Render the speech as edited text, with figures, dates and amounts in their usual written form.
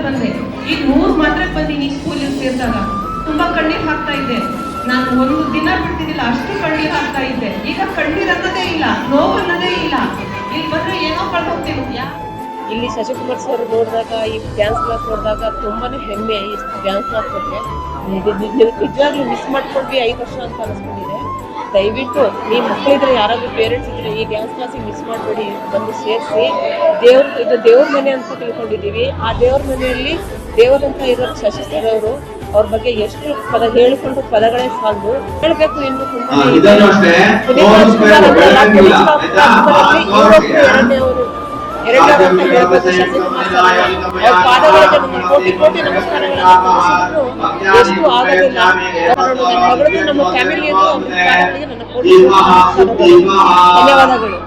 ಬಂದೆ. ಈಗ 100 ಮಾತ್ರ ಬಂದೀನಿ ಸ್ಕೂಲಿಗೆ ಸೇರಿದಾಗ. ತುಂಬಾ ಕಣ್ಣೀರ್ ಹಾಕ್ತಾ ಇದ್ದೆ. ನಾನು ಒಂದು ದಿನ ಬಿಡ್ತಿದ್ದಿಲ್ಲ, ಅಷ್ಟು ಕಣ್ಣೀರ್ ಹಾಕ್ತಾ ಇದ್ದೆ. ಈಗ ಕಣ್ಣೀರ್ ಅನ್ನೋದೇ ಇಲ್ಲ, ನೋವು ಅನ್ನೋದೇ ಇಲ್ಲ. ಇಲ್ಲಿ ಬಂದ್ರೆ ಏನೋ ಕಳ್ಕೊಂತೀವಿ. ಇಲ್ಲಿ ಶಶಿಕುಮಾರ್ ಸರ್ ನೋಡಿದಾಗ, ಈ ಡ್ಯಾನ್ಸ್ ಕ್ಲಾಸ್ ನೋಡಿದಾಗ ತುಂಬಾನೇ ಹೆಮ್ಮೆ. ಈ ಡ್ಯಾನ್ಸ್ ಕ್ಲಾಸ್ ಬಗ್ಗೆ ನಿಜವಾಗ್ಲೂ ಮಿಸ್ ಮಾಡ್ಕೊಂಡ್ವಿ 5 ವರ್ಷ ಅಂತ ಅನಿಸ್ಕೊಂಡಿದೆ. ದಯವಿಟ್ಟು ಈ ಮಕ್ಕಳಿದ್ರೆ, ಯಾರಾದ್ರೂ ಪೇರೆಂಟ್ಸ್ ಇದ್ರೆ ಈ ಡ್ಯಾನ್ಸ್ ಕ್ಲಾಸಿಗೆ ಮಿಸ್ ಮಾಡಬೇಡಿ, ಬಂದು ಸೇರಿಸಿ. ಇದು ದೇವ್ರ ಮನೆ ಅಂತ ತಿಳ್ಕೊಂಡಿದ್ದೀವಿ. ಆ ದೇವ್ರ ಮನೆಯಲ್ಲಿ ದೇವರಂತ ಇರೋ ಶಶಿ ಸರ್ ಅವರು, ಅವ್ರ ಬಗ್ಗೆ ಎಷ್ಟು ಪದ ಹೇಳಿಕೊಂಡು ಪದಗಳೇ ಸಾಲದು. ಹೇಳ್ಬೇಕು ಇನ್ನು ತುಂಬಾ ಎರಡನೇ ಅಂತ ಹೇಳ್ಬೇಕು. ಶಶಿಕುಮಾರ್ ಸರ್ ಅವ್ರ ಪಾದಗಳಿಗೆ ನಮ್ಮ ಕೋಟಿ ನಮಸ್ಕಾರಗಳನ್ನು ಎಷ್ಟು ಆಗೋದಿಲ್ಲ. ನನ್ನ ಮಗಳದ್ದು, ನಮ್ಮ ಫ್ಯಾಮಿಲಿಯನ್ನು ಪಾದಗಳಿಗೆ ನನ್ನ ಕೋಟಿ ಧನ್ಯವಾದಗಳು.